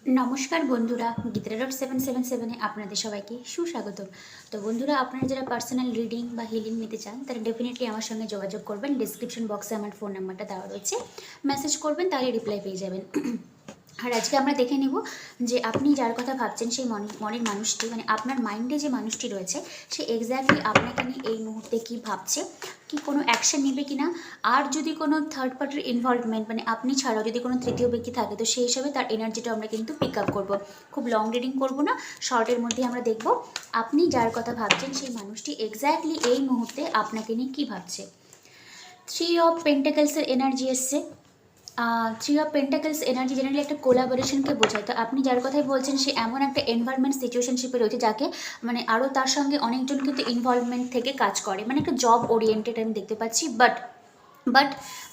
নমস্কার বন্ধুরা, গীতা ডট 777-এ আপনাদের সবাইকে সুস্বাগত। তো বন্ধুরা, আপনারা যারা পার্সোনাল রিডিং বা হিলিং নিতে চান তারা ডেফিনেটলি আমার সঙ্গে যোগাযোগ করবেন। ডিসক্রিপশন বক্সে আমার ফোন নাম্বারটা দেওয়া রয়েছে, মেসেজ করবেন, তাহলে রিপ্লাই পেয়ে যাবেন। আর আজকে আমরা দেখে নেব যে আপনি যার কথা ভাবছেন সেই মনের মানুষটি, মানে আপনার মাইন্ডে যে মানুষটি রয়েছে, সে এক্স্যাক্টলি আপনাকে নিয়ে এই মুহূর্তে কী ভাবছে, কি কোনো অ্যাকশন নেবে কি না। আর যদি কোনো থার্ড পার্টির ইনভলভমেন্ট, মানে আপনি ছাড়াও যদি কোনো তৃতীয় ব্যক্তি থাকে, তো সেই হিসাবে তার এনার্জিটা আমরা কিন্তু পিক আপ করবো। খুব লং রিডিং করব না, শর্টের মধ্যে আমরা দেখব আপনি যার কথা ভাবছেন সেই মানুষটি এক্স্যাক্টলি এই মুহূর্তে আপনাকে নিয়ে কী ভাবছে। 3 অফ পেন্টাকেলসের এনার্জি এসছে। 3 অফ পেন্টাকেলস এনার্জি জেনারেলি একটা কোলাবোরেশনকে বোঝায়। তো আপনি যার কথাই বলছেন সে এমন একটা এনভায়রনমেন্ট সিচুয়েশনশিপে রয়েছে যাকে মানে আরও তার সঙ্গে অনেকজন কিন্তু ইনভলভমেন্ট থেকে কাজ করে, মানে একটা জব ওরিয়েন্টেড আমি দেখতে পাচ্ছি। বাট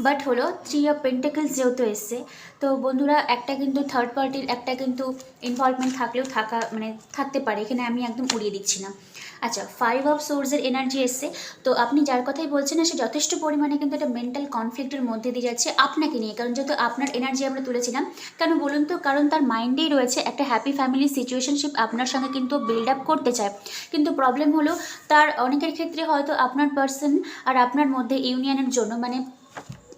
বাট হলো 3 অফ পেন্টাকেলস যেহেতু এসছে, তো বন্ধুরা একটা কিন্তু থার্ড পার্টির একটা কিন্তু ইনভলভমেন্ট থাকলেও থাকতে পারে, এখানে আমি একদম উড়িয়ে দিচ্ছি না। আচ্ছা, 5 অফ সোর্সের এনার্জি এসছে। তো আপনি যার কথাই বলছেন না, সে যথেষ্ট পরিমাণে কিন্তু একটা মেন্টাল কনফ্লিক্টের মধ্যে দিয়ে যাচ্ছে আপনাকে নিয়ে, কারণ যেহেতু আপনার এনার্জি আমরা তুলেছিলাম। কেন বলুন তো? কারণ তার মাইন্ডেই রয়েছে একটা হ্যাপি ফ্যামিলি সিচুয়েশনশিপ আপনার সঙ্গে কিন্তু বিল্ড আপ করতে চায়। কিন্তু প্রবলেম হলো তার অনেকের ক্ষেত্রে হয়তো আপনার পার্সন আর আপনার মধ্যে ইউনিয়নের জন্য, মানে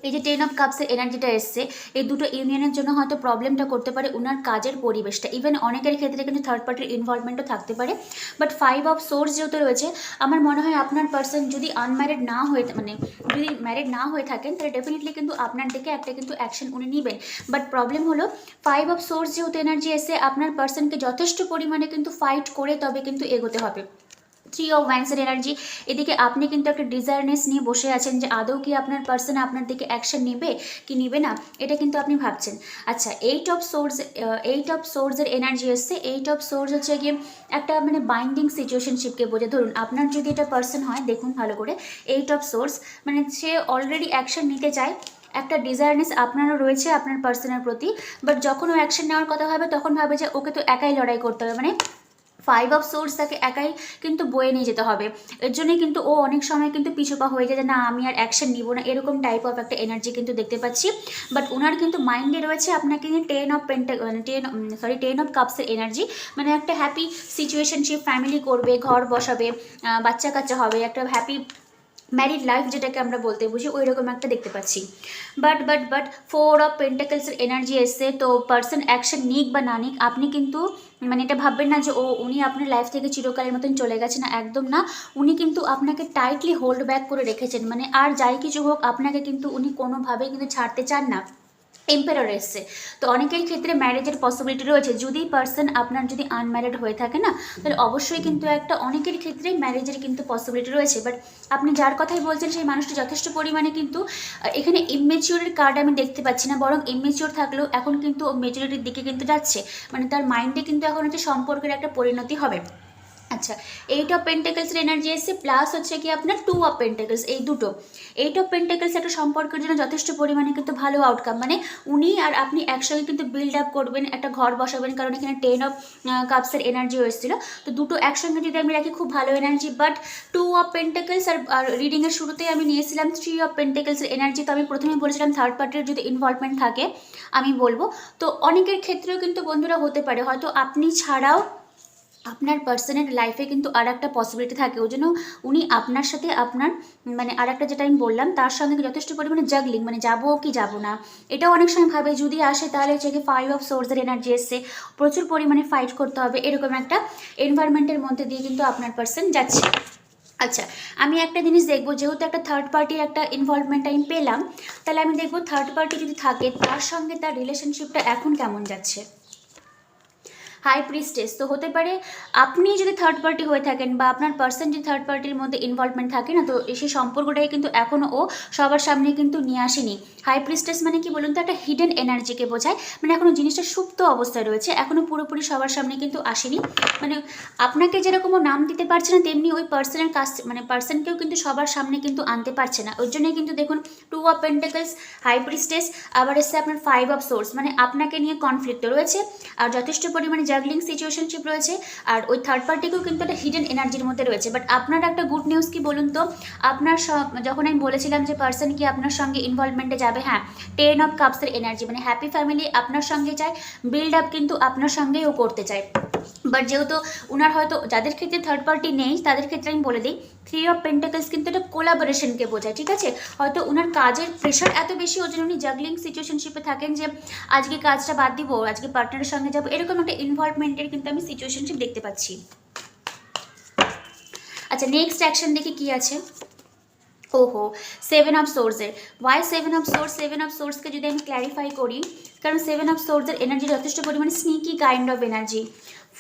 এই যে 10 অফ কাপসের এনার্জিটা এসছে, এই দুটো ইউনিয়নের জন্য হয়তো প্রবলেমটা করতে পারে ওনার কাজের পরিবেশটা। ইভেন অনেকের ক্ষেত্রে কিন্তু থার্ড পার্টির ইনভলভমেন্টও থাকতে পারে। বাট 5 অফ সোর্স যেহেতু রয়েছে, আমার মনে হয় আপনার পার্সন যদি আনম্যারিড না হয়ে, মানে যদি ম্যারিড না হয়ে থাকেন, তাহলে ডেফিনেটলি কিন্তু আপনার দিকে একটা কিন্তু অ্যাকশন উনি নেবেন। বাট প্রবলেম হলো 5 অফ সোর্স যেহেতু এনার্জি এসে, আপনার পার্সনকে যথেষ্ট পরিমাণে কিন্তু ফাইট করে তবে কিন্তু এগোতে হবে। 3 অফ ওয়ান্সের এনার্জি, এদিকে আপনি কিন্তু একটা ডিজায়ারনেস নিয়ে বসে আছেন যে আদৌ কি আপনার পার্সন আপনার দিকে অ্যাকশন নেবে কি নেবে না, এটা কিন্তু আপনি ভাবছেন। আচ্ছা, 8 অফ সোর্সের এনার্জি এসছে। 8 অফ সোর্স হচ্ছে গিয়ে একটা মানে বাইন্ডিং সিচুয়েশনশিপকে বোঝে। ধরুন আপনার যদি এটা পার্সন হয়, দেখুন ভালো করে, 8 অফ সোর্স মানে সে অলরেডি অ্যাকশন নিতে চায়, একটা ডিজায়ারনেস আপনারও রয়েছে আপনার পার্সনের প্রতি। বাট যখন ও অ্যাকশন নেওয়ার কথা হবে তখন ভাবে যে ওকে তো একাই লড়াই করতে হবে, মানে 5 অফ সোর্স তাকে একাই কিন্তু বয়ে নিয়ে যেতে হবে। এর জন্যই কিন্তু ও অনেক সময় কিন্তু পিছুপা হয়ে যায় যে না আমি আর অ্যাকশন নিব না, এরকম টাইপ অফ একটা এনার্জি কিন্তু দেখতে পাচ্ছি। বাট ওনার কিন্তু মাইন্ডে রয়েছে আপনাকে নিয়ে 10 অফ কাপসের এনার্জি, মানে একটা হ্যাপি সিচুয়েশনশিপ, ফ্যামিলি করবে, ঘর বসাবে, বাচ্চা কাচ্চা হবে, একটা হ্যাপি ম্যারিড লাইফ যেটাকে আমরা বলতে বুঝি, ওই রকম একটা দেখতে পাচ্ছি। বাট 4 অফ পেন্টাকেলসের এনার্জি এসছে। তো পার্সন অ্যাকশন নিক বা না নিক, আপনি কিন্তু মানে এটা ভাববেন না যে উনি আপনার লাইফ থেকে চিরকালের মতন চলে গেছে, না, একদম না। উনি কিন্তু আপনাকে টাইটলি হোল্ড ব্যাক করে রেখেছেন, মানে আর যাই কিছু হোক আপনাকে কিন্তু উনি কোনোভাবেই কিন্তু ছাড়তে চান না। এম্পারার এসছে। তো অনেকের ক্ষেত্রে ম্যারেজের পসিবিলিটি রয়েছে, যদি পার্সন আপনার যদি আনম্যারিড হয়ে থাকে না, তাহলে অবশ্যই কিন্তু একটা অনেকের ক্ষেত্রেই ম্যারেজের কিন্তু পসিবিলিটি রয়েছে। বাট আপনি যার কথাই বলছেন সেই মানুষটি যথেষ্ট পরিমাণে কিন্তু এখানে ইমেচিওরের কার্ড আমি দেখতে পাচ্ছি না, বরং ইমেচিওর থাকলেও এখন কিন্তু মেচুরিটির দিকে কিন্তু যাচ্ছে, মানে তার মাইন্ডে কিন্তু এখন হচ্ছে সম্পর্কের একটা পরিণতি হবে। আচ্ছা, 8 অফ পেন্টাকেলসের এনার্জি এসছে, প্লাস হচ্ছে কি আপনার 2 অফ পেন্টাকেলস, এই দুটো 8 অফ পেন্টাকেলস একটা সম্পর্কের জন্য যথেষ্ট পরিমাণে কিন্তু ভালো আউটকাম, মানে উনি আর আপনি একসঙ্গে কিন্তু বিল্ড আপ করবেন, একটা ঘর বসাবেন, কারণ এখানে 10 অফ কাপসের এনার্জিও এসেছিলো। তো দুটো একসঙ্গে যদি আমি রাখি খুব ভালো এনার্জি। বাট 2 অফ পেন্টাকেলস আর রিডিংয়ের শুরুতেই আমি নিয়েছিলাম 3 অফ পেন্টাকেলসের এনার্জি। তো আমি প্রথমে বলেছিলাম থার্ড পার্টির যদি ইনভলভমেন্ট থাকে আমি বলবো। তো অনেকের ক্ষেত্রেও কিন্তু বন্ধুরা হতে পারে হয়তো আপনি ছাড়াও আপনার পার্সনের লাইফে কিন্তু আর একটা পসিবিলিটি থাকে, ওই জন্য উনি আপনার সাথে আপনার মানে আর একটা যেটা আমি বললাম তার সঙ্গে যথেষ্ট পরিমাণে জাগলিং, মানে যাবো কি যাবো না, এটাও অনেক সময় ভাবে। যদি আসে তাহলে হচ্ছে কি 5 অফ সোর্সের এনার্জি এসছে, প্রচুর পরিমাণে ফাইট করতে হবে, এরকম একটা এনভায়রনমেন্টের মধ্যে দিয়ে কিন্তু আপনার পার্সন যাচ্ছে। আচ্ছা, আমি একটা জিনিস দেখবো, যেহেতু একটা থার্ড পার্টির একটা ইনভলভমেন্ট আমি পেলাম, তাহলে আমি দেখবো থার্ড পার্টি যদি থাকে তার সঙ্গে তার রিলেশনশিপটা এখন কেমন যাচ্ছে। হাই প্রিস্টেস, তো হতে পারে আপনি যদি থার্ড পার্টি হয়ে থাকেন বা আপনার পার্সন যদি থার্ড পার্টির মধ্যে ইনভলভমেন্ট থাকে না, তো সেই সম্পর্কটাই কিন্তু এখনও ও সবার সামনে কিন্তু নিয়ে আসেনি। হাই প্রিস্টেস মানে কি বলুন তো? একটা হিডেন এনার্জিকে বোঝায়, মানে এখনও জিনিসটা সুপ্ত অবস্থায় রয়েছে, এখনও পুরোপুরি সবার সামনে কিন্তু আসেনি। মানে আপনাকে যেরকম ও নাম দিতে পারছে না, তেমনি ওই পার্সনের কাছ মানে পার্সনকেও কিন্তু সবার সামনে কিন্তু আনতে পারছে না। ওই জন্যই কিন্তু দেখুন 2 অফ পেন্টাকেলস, হাই প্রিস্টেস, আবার এসছে আপনার 5 অফ সোর্স, মানে আপনাকে নিয়ে কনফ্লিক্ট রয়েছে আর যথেষ্ট পরিমাণে জাগলিং সিচুয়েশনশিপ রয়েছে, আর ওই থার্ড পার্টিকেও কিন্তু একটা হিডেন এনার্জির মধ্যে রয়েছে। বাট আপনার একটা গুড নিউজ কি বলুন তো, আপনার যখন আমি বলেছিলাম যে পার্সন কি আপনার সঙ্গে ইনভলভমেন্টে যাবে, হ্যাঁ 10 অফ কাপসের এনার্জি, মানে হ্যাপি ফ্যামিলি আপনার সঙ্গে চায়, বিল্ড আপ কিন্তু আপনার সঙ্গেও করতে চায়। বাট যেহেতু ওনার হয়তো, যাদের ক্ষেত্রে থার্ড পার্টি নেই তাদের ক্ষেত্রে আমি বলে দিই, 3 অফ পেন্টাকলস কিন্তু এটা কোলাবোরেশনকে বোঝায়, ঠিক আছে। হয়তো ওনার কাজের প্রেশার এত বেশি, ওই জন্য উনি জাগলিং সিচুয়েশনশিপে থাকেন যে আজকে কাজটা বাদ দিব, আজকে পার্টনারের সঙ্গে যাবো, এরকম একটা ইনভলভমেন্টের কিন্তু আমি সিচুয়েশনশিপ দেখতে পাচ্ছি। আচ্ছা নেক্সট অ্যাকশন দেখি কি আছে। ওহো, 7 অফ সোর্সের, ওয়াই 7 অফ সোর্স, 7 অফ সোর্সকে যদি আমি ক্ল্যারিফাই করি, কারণ 7 অফ সোর্সের এনার্জি যথেষ্ট পরিমাণে sneaky kind of energy.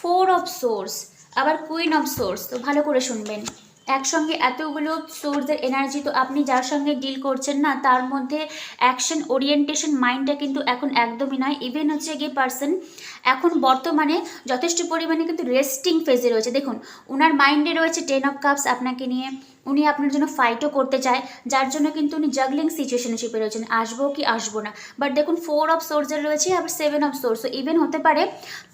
4 of source, আবার কুইন অফ সোর্স, তো ভালো করে শুনবেন, একসঙ্গে এতগুলো সোর্সের এনার্জি, তো আপনি যার সঙ্গে ডিল করছেন না তার মধ্যে অ্যাকশন ওরিয়েন্টেশন মাইন্ডটা কিন্তু এখন একদমই নয়। ইভেন হচ্ছে গিয়ে পার্সন এখন বর্তমানে যথেষ্ট পরিমাণে কিন্তু রেস্টিং ফেজে রয়েছে। দেখুন ওনার মাইন্ডে রয়েছে 10 অফ কাপস আপনাকে নিয়ে, উনি আপনার জন্য ফাইটও করতে চায়, যার জন্য কিন্তু উনি জাগলিং সিচুয়েশনশিপে রয়েছেন, আসবো কি আসবো না। বাট দেখুন 4 অফ সোর্সের রয়েছে, আবার 7 অফ সোর্স, ইভেন হতে পারে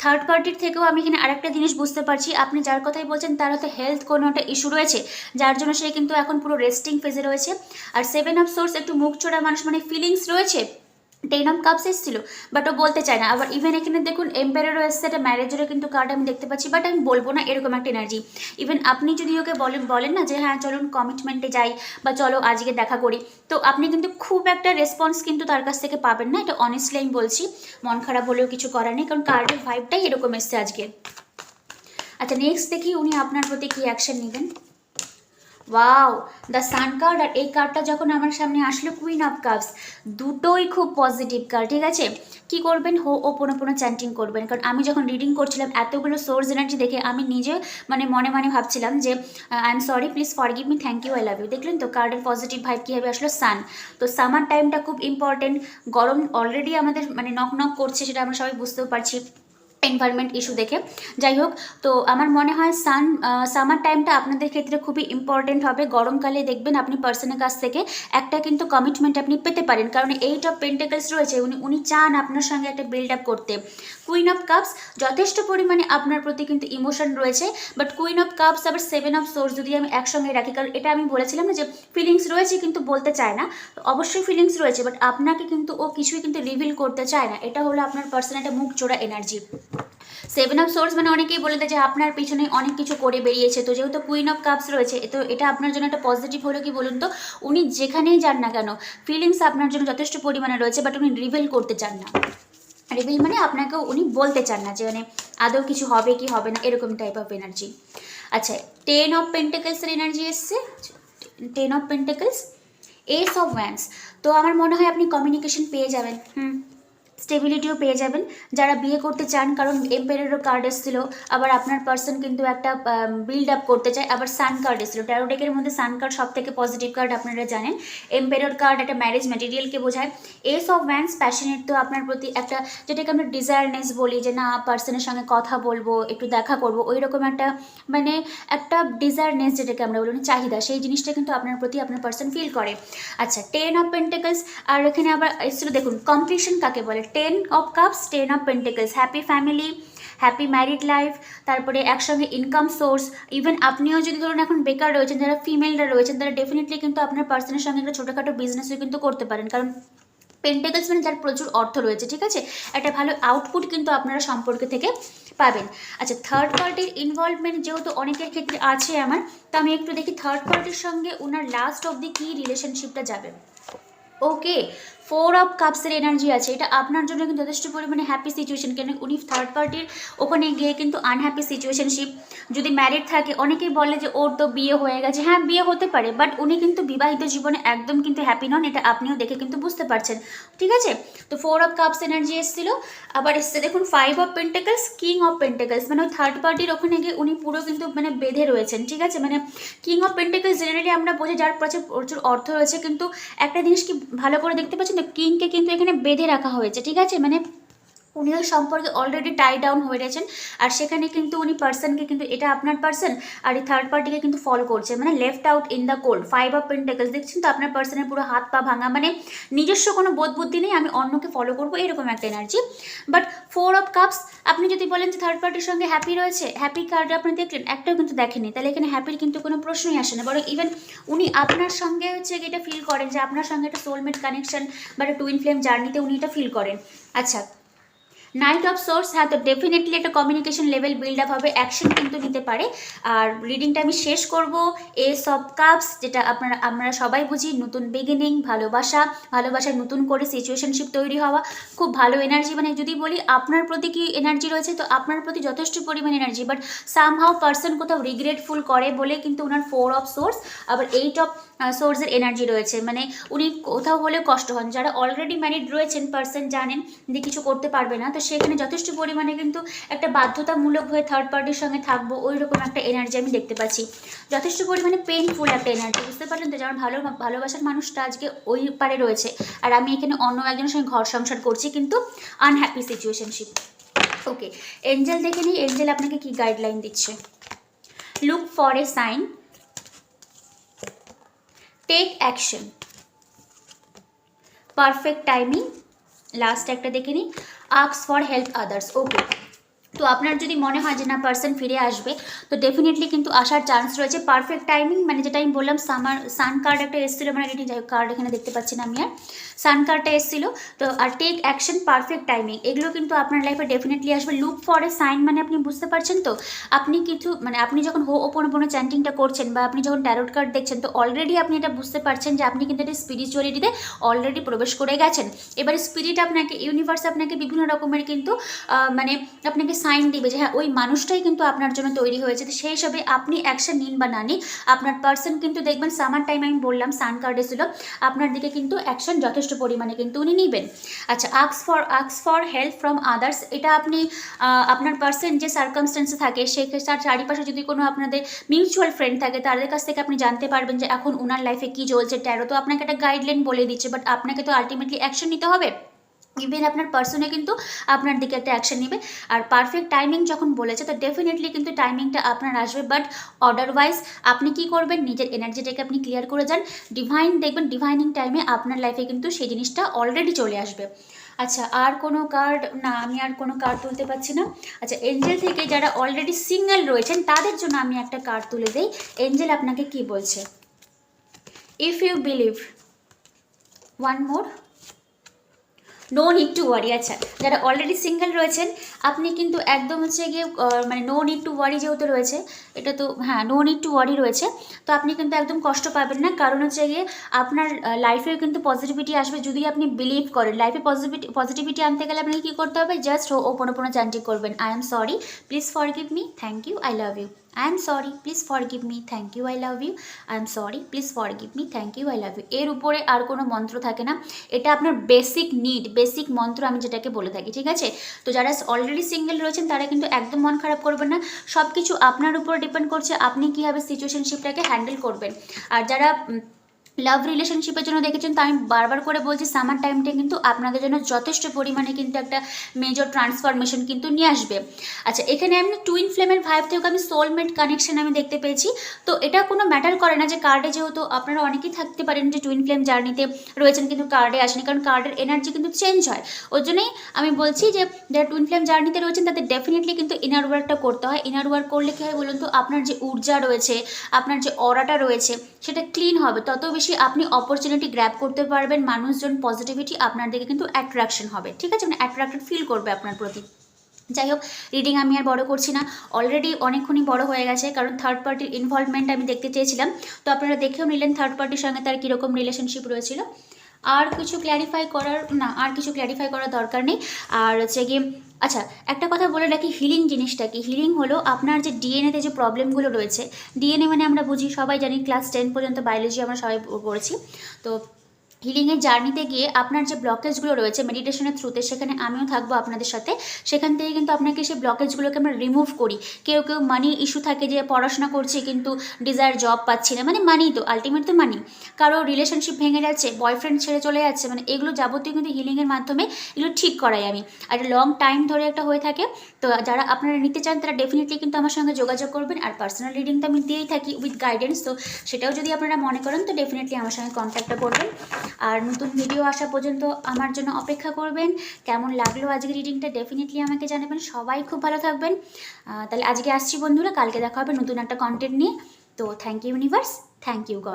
থার্ড পার্টির থেকেও আমি এখানে আরেকটা জিনিস বুঝতে পারছি, আপনি যার কথাই বলছেন তার হয়তো হেলথ কোনো একটা ইস্যু রয়েছে, যার জন্য সে কিন্তু এখন পুরো রেস্টিং ফেজে রয়েছে। আর 7 অফ সোর্স একটু মুখ চোরা মানুষ, মানে ফিলিংস রয়েছে, 10 অফ কাপস এসেছিল বাট ও বলতে চায় না। আবার ইভেন এখানে দেখুন এম্পায়ারও এসছে, একটা ম্যারেজেরও কিন্তু কার্ড আমি দেখতে পাচ্ছি, বাট আমি বলবো না এরকম একটা এনার্জি। ইভেন আপনি যদি ওকে বলেন না যে হ্যাঁ চলুন কমিটমেন্টে যাই বা চলো আজকে দেখা করি, তো আপনি কিন্তু খুব একটা রেসপন্স কিন্তু তার কাছ থেকে পাবেন না, এটা অনেস্টলি আমি বলছি। মন খারাপ হলেও কিছু করার নেই, কারণ কার্ডের ভাইবটাই এরকম এসছে আজকে। আচ্ছা নেক্সট দেখি উনি আপনার প্রতি কী অ্যাকশন নেবেন। ওয়াও, দ্য সান কার্ড, আর এই কার্ডটা যখন আমার সামনে আসলো কুইন অফ কাপস, দুটোই খুব পজিটিভ কার্ড, ঠিক আছে। কি করবেন, হো ও পুনো চ্যান্টিং করবেন, কারণ আমি যখন রিডিং করছিলাম এতগুলো সোর্স এনার্জি দেখে আমি নিজে মানে মনে মনে ভাবছিলাম যে I am sorry, please forgive me, thank you, I love you. দেখলেন তো কার্ডের পজিটিভ ভাইব কীভাবে আসলো, সান। তো সামার টাইমটা খুব ইম্পর্টেন্ট, গরম অলরেডি আমাদের মানে নক নক করছে, সেটা আমরা সবাই বুঝতেও পারছি এনভায়রনমেন্ট ইস্যু দেখে। যাই হোক, তো আমার মনে হয় সামার টাইমটা আপনাদের ক্ষেত্রে খুবই ইম্পর্টেন্ট হবে। গরমকালে দেখবেন আপনি পার্সনের কাছ থেকে একটা কিন্তু কমিটমেন্ট আপনি পেতে পারেন, কারণ 8 অফ পেন্টাকলস রয়েছে, উনি চান আপনার সঙ্গে একটা বিল্ড আপ করতে। কুইন অফ কাপস, যথেষ্ট পরিমাণে আপনার প্রতি কিন্তু ইমোশন রয়েছে, বাট কুইন অফ কাপস আবার 7 অফ সোর্স যদি আমি একসঙ্গে রাখি, কারণ এটা আমি বলেছিলাম না যে ফিলিংস রয়েছে কিন্তু বলতে চায় না, তো অবশ্যই ফিলিংস রয়েছে, বাট আপনাকে কিন্তু ও কিছুই কিন্তু রিভিল করতে চায় না, এটা হলো আপনার পার্সনের একটা মুখ চোরা এনার্জি। 7 অফ সোর্স মানে অনেকেই বলে দেয় যে আপনার পিছনে অনেক কিছু করে বেরিয়েছে, তো যেহেতু কুইন অফ কাপস রয়েছে, তো এটা আপনার জন্য একটা পজিটিভ হলো কি বলুন তো, উনি যেখানেই যান না কেন ফিলিংস আপনার জন্য যথেষ্ট পরিমাণে রয়েছে, বাট উনি রিভিল করতে চান না। রিভিল মানে আপনাকেও উনি বলতে চান না যে মানে আদৌ কিছু হবে কি হবে না, এরকম টাইপ অফ এনার্জি। আচ্ছা 10 অফ পেন্টাকলসের এনার্জি এসছে, 10 of pentacles, S of wands, তো আমার মনে হয় আপনি কমিউনিকেশন পেয়ে যাবেন, স্টেবিলিটিও পেয়ে যাবেন যারা বিয়ে করতে চান, কারণ এম্পায়ারেরও কার্ড এসেছিলো, আবার আপনার পার্সন কিন্তু একটা বিল্ড আপ করতে চায়, আবার সান কার্ড এসেছিলো। ট্যারো ডেকের মধ্যে সান কার্ড সব থেকে পজিটিভ কার্ড, আপনারা জানেন। এম্পায়ার কার্ড একটা ম্যারেজ ম্যাটেরিয়ালকে বোঝায়। এস অফ ওয়ান্স প্যাশনেট, তো আপনার প্রতি একটা যেটাকে আমরা ডিজায়ারনেস বলি, যে না পার্সনের সঙ্গে কথা বলবো, একটু দেখা করবো, ওই রকম একটা মানে একটা ডিজায়ারনেস যেটাকে আমরা বলি চাহিদা, সেই জিনিসটা কিন্তু আপনার প্রতি আপনার পার্সন ফিল করে। আচ্ছা 10 অফ পেন্টাকলস, আর এখানে আবার এসেছিলো দেখুন কমপ্লিশন কাকে বলে, 10 of cups, 10 of pentacles, happy family, happy married life, তারপরে একসঙ্গে ইনকাম সোর্স। ইভেন আপনিও যদি ধরুন এখন বেকার রয়েছেন, যারা ফিমেলরা রয়েছেন তারা ডেফিনেটলি কিন্তু আপনার পার্সনের সঙ্গে একটা ছোটোখাটো বিজনেসও কিন্তু করতে পারেন, কারণ পেন্টাকলস মানে তার প্রচুর অর্থ রয়েছে, ঠিক আছে। একটা ভালো আউটপুট কিন্তু আপনারা সম্পর্কে থেকে পাবেন। আচ্ছা থার্ড পার্টির ইনভলভমেন্ট যেহেতু অনেকের ক্ষেত্রে আছে আমার, তো আমি একটু দেখি থার্ড পার্টির সঙ্গে ওনার লাস্ট অবধি কী রিলেশনশিপটা যাবে। ওকে 4 অফ কাপসের এনার্জি আছে, এটা আপনার জন্য কিন্তু যথেষ্ট পরিমাণে হ্যাপি সিচুয়েশন, কেন উনি থার্ড পার্টির ওখানে গিয়ে কিন্তু আনহ্যাপি সিচুয়েশনশিপ। যদি ম্যারিড থাকে অনেকেই বলে যে ওর তো বিয়ে হয়ে গেছে, হ্যাঁ বিয়ে হতে পারে, বাট উনি কিন্তু বিবাহিত জীবনে একদম কিন্তু হ্যাপি নন, এটা আপনিও দেখে কিন্তু বুঝতে পারছেন, ঠিক আছে। তো 4 অফ কাপস এনার্জি এসেছিলো, আবার এসছে দেখুন 5 of pentacles, king of pentacles, মানে ওই থার্ড পার্টির ওখানে গিয়ে উনি পুরো কিন্তু মানে বেঁধে রয়েছেন, ঠিক আছে। মানে কিং অফ পেন্টাকলস জেনারেলি আমরা বুঝি যার কাছে প্রচুর অর্থ রয়েছে, কিন্তু একটা জিনিস কি ভালো করে দেখতে পাচ্ছেন তো, কিংকে কিন্তু এখানে বেঁধে রাখা হয়েছে, ঠিক আছে। মানে উনি ওই সম্পর্কে অলরেডি টাই ডাউন হয়ে রয়েছেন, আর সেখানে কিন্তু উনি পার্সনকে কিন্তু, এটা আপনার পার্সন আর এই থার্ড পার্টিকে কিন্তু ফলো করছে, মানে left out in the cold. 5 of pentacles দেখছেন তো, আপনার পার্সনের পুরো হাত পা ভাঙা, মানে নিজস্ব কোনো বোধ বুদ্ধি নেই, আমি অন্যকে ফলো করবো, এরকম একটা এনার্জি। বাট 4 অফ কাপস আপনি যদি বলেন যে থার্ড পার্টির সঙ্গে হ্যাপি রয়েছে, হ্যাপি কার্ড আপনি দেখলেন, একটাও কিন্তু দেখেনি, তাহলে এখানে হ্যাপির কিন্তু কোনো প্রশ্নই আসে না। বরং ইভেন উনি আপনার সঙ্গে হচ্ছে এটা ফিল করেন যে আপনার সঙ্গে একটা সোলমেট কানেকশন বা একটা টুইন ফ্লেম জার্নিতে উনি এটা ফিল করেন। আচ্ছা, নাইট অফ সোর্স, হ্যাঁ, তো ডেফিনেটলি একটা কমিউনিকেশন লেভেল বিল্ড আপ হবে, অ্যাকশন কিন্তু নিতে পারে। আর রিডিংটা আমি শেষ করব এস অফ কাপস, যেটা আমরা সবাই বুঝি নতুন বিগিনিং, ভালোবাসার নতুন করে সিচুয়েশনশিপ তৈরি হওয়া, খুব ভালো এনার্জি। মানে যদি বলি আপনার প্রতি কি এনার্জি রয়েছে, তো আপনার প্রতি যথেষ্ট পরিমাণ এনার্জি, বাট সামহাও পার্সন কোথাও রিগ্রেটফুল করে বলে কিন্তু ওনার 4 অফ সোর্স আবার 8 অফ সোর্সের এনার্জি রয়েছে। মানে উনি কোথাও হলেও কষ্ট হন। যারা অলরেডি ম্যারিড রয়েছেন পার্সন জানেন যে কিছু করতে পারবে না, তো সেখানে যথেষ্ট পরিমাণে কিন্তু একটা বাধ্যতামূলক হয়ে থার্ড পার্টির সঙ্গে থাকবো, ওই রকম একটা এনার্জি আমি দেখতে পাচ্ছি। যথেষ্ট পরিমাণে পেইনফুল একটা এনার্জি, বুঝতে পারলেন তো? যেমন ভালোবাসার মানুষটা আজকে ওই পারে রয়েছে, আর আমি এখানে অন্য একজনের সঙ্গে ঘর সংসার করছি, কিন্তু আনহ্যাপি সিচুয়েশনশিপ। ওকে, এঞ্জেল দেখে নিই, এঞ্জেল আপনাকে কি গাইডলাইন দিচ্ছে। Look for a sign, take action, perfect timing, last একটা দেখে নিই, ask for help others. Okay, তো আপনার যদি মনে হয় যে না পার্সন ফিরে আসবে, তো ডেফিনেটলি কিন্তু আসার চান্স রয়েছে। পারফেক্ট টাইমিং মানে যেটা আমি বললাম, সান কার্ড একটা এসেছিলো, মানে রিডিং, যাই হোক কার্ড এখানে দেখতে পাচ্ছি না আমি, আর সান কার্ডটা এসেছিলো। তো আর টেক অ্যাকশন, পারফেক্ট টাইমিং, এগুলো কিন্তু আপনার লাইফে ডেফিনেটলি আসবে। লুক ফর এ সাইন মানে আপনি বুঝতে পারছেন তো, আপনি কিছু মানে আপনি যখন হোপোনোপোনো চ্যান্টিংটা করছেন বা আপনি যখন ট্যারোট কার্ড দেখছেন, তো অলরেডি আপনি এটা বুঝতে পারছেন যে আপনি কিন্তু এটা স্পিরিচুয়ালিটিতে অলরেডি প্রবেশ করে গেছেন। এবার স্পিরিট আপনাকে, ইউনিভার্স আপনাকে বিভিন্ন রকমের কিন্তু মানে আপনাকে সাইন দিবে যে হ্যাঁ ওই মানুষটাই কিন্তু আপনার জন্য তৈরি হয়েছে। তো সেই হিসাবে আপনি অ্যাকশন নিন বা না নিন, আপনার পার্সন কিন্তু দেখবেন সামার টাইম, আমি বললাম সান কার্ড এসেছিল, আপনার দিকে কিন্তু অ্যাকশন যথেষ্ট পরিমাণে কিন্তু উনি নেবেন। আচ্ছা, ask for help from others, এটা আপনি আপনার পার্সন যে সার্কামস্টেন্সে থাকে, তার চারিপাশে যদি কোনো আপনাদের মিউচুয়াল ফ্রেন্ড থাকে, তাদের কাছ থেকে আপনি জানতে পারবেন যে এখন ওনার লাইফে কী চলছে। ট্যারো তো আপনাকে একটা গাইডলাইন বলে দিচ্ছে, বাট আপনাকে তো আলটিমেটলি অ্যাকশন নিতে হবে। ইভেন আপনার পার্সনে কিন্তু আপনার দিকে একটা অ্যাকশন নেবে। আর পারফেক্ট টাইমিং যখন বলেছে, তো ডেফিনেটলি কিন্তু টাইমিংটা আপনার আসবে, বাট অর্ডারওয়াইজ আপনি কি করবেন, নিজের এনার্জিটাকে আপনি ক্লিয়ার করে যান। দেখবেন ডিভাইনিং টাইমে আপনার লাইফে কিন্তু সেই জিনিসটা অলরেডি চলে আসবে। আচ্ছা, আর কোনো কার্ড না, আমি আর কোনো কার্ড তুলতে পারছি না। আচ্ছা, এঞ্জেল থেকে যারা অলরেডি সিঙ্গেল রয়েছেন তাদের জন্য আমি একটা কার্ড তুলে দিই। এঞ্জেল আপনাকে কি বলছে? If you believe, one more, no need to worry. আচ্ছা, যারা অলরেডি সিঙ্গেল রয়েছেন, আপনি কিন্তু একদম হচ্ছে গিয়ে মানে নো নিড টু ওয়ারি যেহেতু রয়েছে, এটা তো হ্যাঁ নো নিড টু ওয়ারি রয়েছে, তো আপনি কিন্তু একদম কষ্ট পাবেন না। কারণ হচ্ছে গিয়ে আপনার লাইফেও কিন্তু পজিটিভিটি আসবে যদি আপনি বিলিভ করেন। লাইফে পজিটিভিটি আনতে গেলে আপনাকে কী করতে হবে? জাস্ট ওপেন চ্যান্টিং করবেন, I am sorry, please forgive me, thank you, I love you. I am sorry, please forgive me, thank you, I love you. I am sorry, please forgive me, thank you, I love you. এর উপরে আর কোনো মন্ত্র থাকে না, এটা আপনার basic need, basic মন্ত্র আমি যেটাকে বলে থাকি, ঠিক আছে? তো যারা অলরেডি সিঙ্গেল রয়েছেন তারা কিন্তু একদম মন খারাপ করবেন না, সব কিছু আপনার উপর ডিপেন্ড করছে আপনি কীভাবে সিচুয়েশনশিপটাকে হ্যান্ডেল করবেন। আর যারা লাভ রিলেশনশিপের জন্য দেখেছেন, তো আমি বারবার করে বলছি সামার টাইমটা কিন্তু আপনাদের জন্য যথেষ্ট পরিমাণে কিন্তু একটা মেজর ট্রান্সফরমেশন কিন্তু নিয়ে আসবে। আচ্ছা, এখানে আমি টুইন ফ্লেমের ভাইব থেকে আমি সোলমেট কানেকশন আমি দেখতে পেয়েছি। তো এটা কোনো ম্যাটার করে না যে কার্ডে, যেহেতু আপনারা অনেকেই থাকতে পারেন যে টুইন ফ্লেম জার্নিতে রয়েছেন কিন্তু কার্ডে আসেনি, কারণ কার্ডের এনার্জি কিন্তু চেঞ্জ হয়। ওর জন্যই আমি বলছি যে যারা টুইন ফ্লেম জার্নিতে রয়েছেন তাদের ডেফিনেটলি কিন্তু ইনার ওয়ার্কটা করতে হয়। ইনার ওয়ার্ক করলে কী হয় বলুন তো, আপনার যে ঊর্জা রয়েছে, আপনার যে অরাটা রয়েছে, সেটা ক্লিন হবে, তত বেশি আপনি অপরচুনিটি গ্র্যাব করতে পারবেন। মানুষজন পজিটিভিটি আপনার দিকে কিন্তু অ্যাট্রাকশন হবে, ঠিক আছে? মানে অ্যাট্রাক্টেড ফিল করবে আপনার প্রতি। যাই হোক, রিডিং আমি আর বড় করছি না, অলরেডি অনেকক্ষণই বড় হয়ে গেছে, কারণ থার্ড পার্টির ইনভলভমেন্ট আমি দেখতে চেয়েছিলাম। তো আপনারা দেখেও নিলেন থার্ড পার্টির সঙ্গে তার কীরকম রিলেশনশিপ রয়েছিল। আর কিছু ক্ল্যারিফাই করার দরকার নেই। আর হচ্ছে গিয়ে আচ্ছা, একটা কথা বলে রাখি, হিলিং জিনিসটা কি? হিলিং হলো আপনার যে ডিএনএতে যে প্রবলেমগুলো রয়েছে, ডিএনএ মানে আমরা বুঝি, সবাই জানি, ক্লাস 10 পর্যন্ত বায়োলজি আমরা সবাই পড়েছি। তো হিলিংয়ের জার্নিতে গিয়ে আপনার যে ব্লকেজগুলো রয়েছে মেডিটেশনের থ্রুতে, সেখানে আমিও থাকবো আপনাদের সাথে, সেখান থেকে কিন্তু আপনাকে সেই ব্লকেজগুলোকে আমরা রিমুভ করি। কেউ মানি ইস্যু থাকে যে পড়াশোনা করছি কিন্তু ডিজায়ার জব পাচ্ছি না, মানে মানি তো আলটিমেট তো মানি, কারো রিলেশনশিপ ভেঙে যাচ্ছে, বয়ফ্রেন্ড ছেড়ে চলে যাচ্ছে, মানে এগুলো যাবতীয় কিন্তু হিলিংয়ের মাধ্যমে এগুলো ঠিক করাই আমি। আর লং টাইম ধরে একটা হয়ে থাকে। তো যারা আপনারা নিতে চান তারা ডেফিনেটলি কিন্তু আমার সঙ্গে যোগাযোগ করবেন। আর পার্সোনাল রিডিং তো আমি দিয়েই থাকি উইথ গাইডেন্স, তো সেটাও যদি আপনারা মনে করেন তো ডেফিনেটলি আমার সঙ্গে কন্ট্যাক্টটা করবেন। আর নতুন ভিডিও আসা পর্যন্ত আমার জন্য অপেক্ষা করবেন। কেমন লাগলো আজকে রিডিংটা ডেফিনেটলি আমাকে জানাবেন। সবাই খুব ভালো থাকবেন। তাহলে আজকে আসছি বন্ধুরা, কালকে দেখা হবে নতুন একটা কন্টেন্ট নিয়ে। তো thank you universe, thank you god.